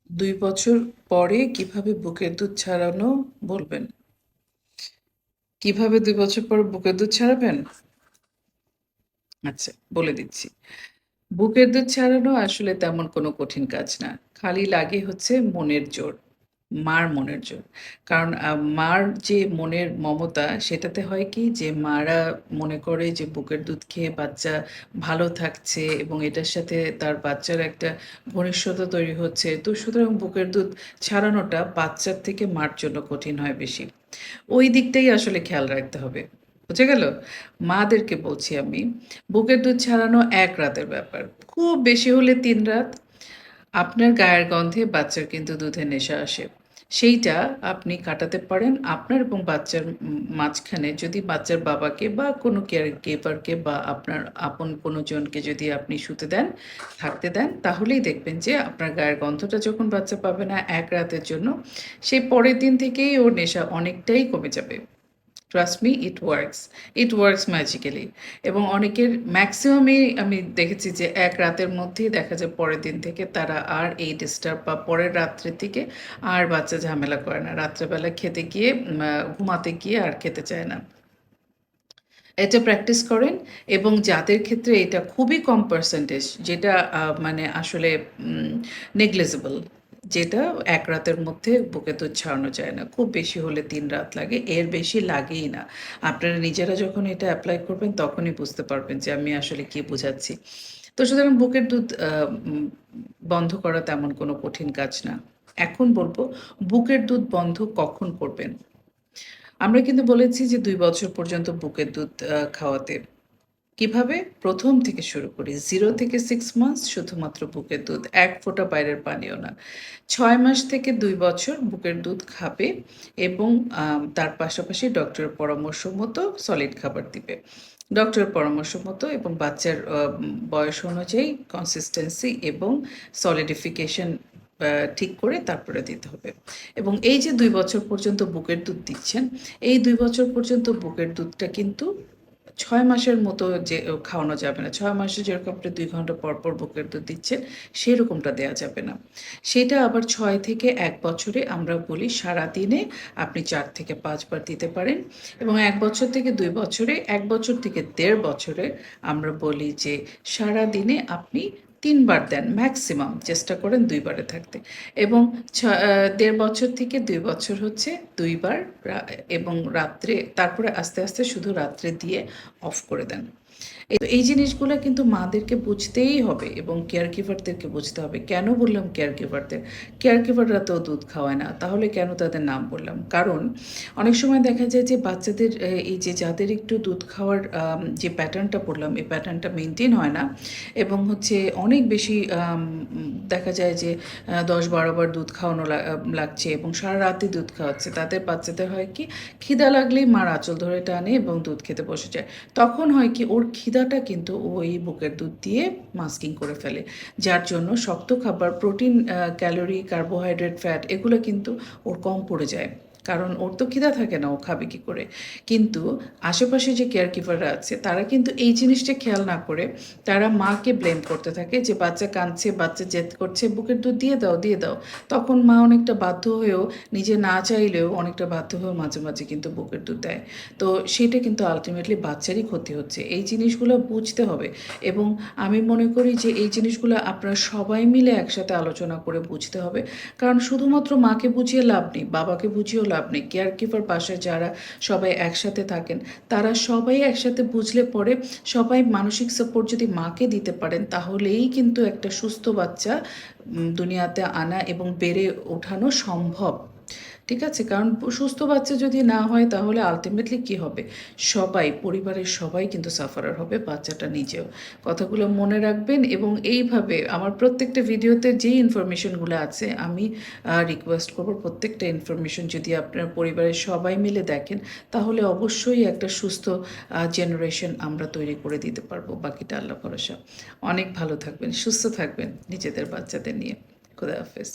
২ বছর পরে কিভাবে বুকের দুধ ছাড়ানো বলবেন। কিভাবে ২ বছর পর বুকের দুধ ছাড়াবেন? আচ্ছা, বলে দিচ্ছি। বুকের দুধ ছাড়ানো আসলে তেমন কোনো কঠিন কাজ না। খালি লাগে হচ্ছে মনের জোর। মার মনের জোর। কারণ মার যে মনের মমতা সেটাতে হয় কি যে মারা মনে করে যে বুকের দুধ খেয়ে বাচ্চা ভালো থাকছে এবং এটার সাথে তার বাচ্চার একটা ঘনিষ্ঠতা তৈরি হচ্ছে। তো সুতরাং বুকের দুধ ছাড়ানোটা বাচ্চার থেকে মার জন্য কঠিন হয় বেশি। ওই দিকটাই আসলে খেয়াল রাখতে হবে। বুঝা গেল? মাদেরকে বলছি আমি, বুকের দুধ ছাড়ানো ১ রাতের ব্যাপার। খুব বেশি হলে ৩ রাত। আপনার গায়ের গন্ধে বাচ্চার কিন্তু দুধের নেশা আসে। সেইটা আপনি কাটাতে পারেন আপনার এবং বাচ্চার মাঝখানে যদি বাচ্চার বাবাকে বা কোনো কেয়ার গিভারকে বা আপনার আপন কোনো জনকে যদি আপনি শুতে দেন, থাকতে দেন, তাহলেই দেখবেন যে আপনার গায়ের গন্ধটা যখন বাচ্চা পাবে না ১ রাতের জন্য, সেই পরের দিন থেকেই ওর নেশা অনেকটাই কমে যাবে। Trust me it works. It works magically এবং অনেকের ম্যাক্সিমামই আমি দেখেছি যে ১ রাতের মধ্যেই দেখা যায় পরের দিন থেকে তারা আর এই ডিস্টার্ব বা পরের রাত্রের থেকে আর বাচ্চা ঝামেলা করে না। রাত্রেবেলা খেতে গিয়ে ঘুমাতে গিয়ে আর খেতে চায় না। এটা প্র্যাকটিস করেন এবং যাদের ক্ষেত্রে এটা খুবই কম পার্সেন্টেজ যেটা মানে আসলে নেগলিজিবল যেটা ১ রাতের মধ্যে বুকে দুধ ছাড়ানো যায় না। খুব বেশি হলে ৩ রাত লাগে। এর বেশি লাগেই না। আপনারা নিজেরা যখন এটা এপ্লাই করবেন তখনই বুঝতে পারবেন যে আমি আসলে কি বোঝাচ্ছি। তো সুতরাং বুকের দুধ বন্ধ করা তেমন কোনো কঠিন কাজ না। এখন বলব বুকের দুধ বন্ধ কখন করবেন? আমরা কিন্তু বলেছি যে ২ বছর পর্যন্ত বুকের দুধ খাওয়াতে। কিভাবে? ১ম থেকে শুরু করি। 0 থেকে 6 মান্থস শুধুমাত্র বুকের দুধ। ১ ফোঁটা বাইরের পানিও না। ৬ মাস থেকে ২ বছর বুকের দুধ খাবে এবং তার পাশাপাশি ডক্টরের পরামর্শ মতো সলিড খাবার দিবে। ডক্টরের পরামর্শ মতো এবং বাচ্চার বয়স অনুযায়ী কনসিস্টেন্সি এবং সলিডিফিকেশন আ ঠিক করে তারপরে দিতে হবে। এবং এই যে ২ বছর পর্যন্ত বুকের দুধ দিচ্ছেন, এই ২ বছর পর্যন্ত বুকের দুধটা কিন্তু ৬ মাসের মতো যে খাওয়ানো যাবে না। ৬ মাসে যেরকম আপনি ২ ঘন্টা পর, পর বুকের দুধ দিচ্ছেন, সেরকমটা দেয়া যাবে না। সেটা আবার ৬ থেকে ১ বছরে আমরা বলি সারাদিনে আপনি ৪ থেকে ৫ বার দিতে পারেন এবং ১ বছর থেকে ২ বছরে, ১ বছর থেকে ১.৫ বছরে আমরা বলি যে সারাদিনে আপনি ৩ বার দেন ম্যাক্সিমাম। চেষ্টা করেন ২ বারে থাকতে এবং ছ আ ১.৫ বছর থেকে ২ বছর হচ্ছে ২ বার এবং রাত্রে তারপরে আস্তে, আস্তে শুধু রাত্রে দিয়ে অফ করে দেন। এই জিনিসগুলা কিন্তু মাদেরকে বুঝতেই হবে এবং কেয়ার গিভারদেরকে বুঝতে হবে। কেন বললাম কেয়ার গিভারদের? কেয়ার গিভাররা তো দুধ খাওয়ায় না। তাহলে কেন তাদের নাম বললাম? কারণ অনেক সময় দেখা যায় যে বাচ্চাদের এই যে যাদের একটু দুধ খাওয়ার যে প্যাটার্নটা বললাম, এই প্যাটার্নটা মেইনটেইন হয় না এবং হচ্ছে অনেক বেশি দেখা যায় যে ১০-১২ বার দুধ খাওয়ানো লাগছে এবং সারারাতই দুধ খাওয়াচ্ছে। তাদের বাচ্চাদের হয় কি খিদা লাগলেই মার আঁচল ধরে টানে এবং দুধ খেতে বসে যায়। তখন হয় কি ওর খিদাটা কিন্তু ও এই বুকের দুধ দিয়ে মাস্কিং করে ফেলে। যার জন্য শক্ত খাবার, প্রোটিন, ক্যালোরি, কার্বোহাইড্রেট, ফ্যাট এগুলো কিন্তু ওর কম পড়ে যায়। কারণ ওর তো খিদা থাকে না, ও খাবে কি করে? কিন্তু আশেপাশে যে কেয়ার গিভাররা আছে তারা কিন্তু এই জিনিসটা খেয়াল না করে তারা মাকে ব্লেম করতে থাকে যে বাচ্চা কাঁদছে, বাচ্চা জেদ করছে, বুকের দুধ দিয়ে দাও, দিয়ে দাও। তখন মা অনেকটা বাধ্য হয়েও নিজে না চাইলেও অনেকটা বাধ্য হয়েও মাঝে, মাঝে কিন্তু বুকের দুধ দেয়। তো সেটা কিন্তু আল্টিমেটলি বাচ্চারই ক্ষতি হচ্ছে। এই জিনিসগুলো বুঝতে হবে এবং আমি মনে করি যে এই জিনিসগুলো আপনারা সবাই মিলে একসাথে আলোচনা করে বুঝতে হবে। কারণ শুধুমাত্র মাকে বুঝিয়ে লাভ নেই, বাবাকে বুঝিয়েও লাভ নেই। কেয়ার গিভার বাসায় যারা সবাই একসাথে থাকেন, তারা সবাই একসাথে বুঝলে পরে সবাই মানসিক সাপোর্ট যদি মাকে দিতে পারেন, তাহলেই কিন্তু একটা সুস্থ বাচ্চা দুনিয়াতে আনা এবং বেড়ে ওঠানো সম্ভব। ঠিক আছে? কারণ সুস্থ বাচ্চা যদি না হয় তাহলে আল্টিমেটলি কী হবে? সবাই, পরিবারের সবাই কিন্তু সাফারার হবে, বাচ্চাটা নিজেও। কথাগুলো মনে রাখবেন এবং এইভাবে আমার প্রত্যেকটা ভিডিওতে যেই ইনফরমেশনগুলো আছে আমি রিকোয়েস্ট করব প্রত্যেকটা ইনফরমেশন যদি আপনার পরিবারের সবাই মিলে দেখেন, তাহলে অবশ্যই একটা সুস্থ জেনারেশন আমরা তৈরি করে দিতে পারবো। বাকিটা আল্লাহ ভরসা। অনেক ভালো থাকবেন, সুস্থ থাকবেন নিজেদের বাচ্চাদের নিয়ে। খোদা হাফেজ।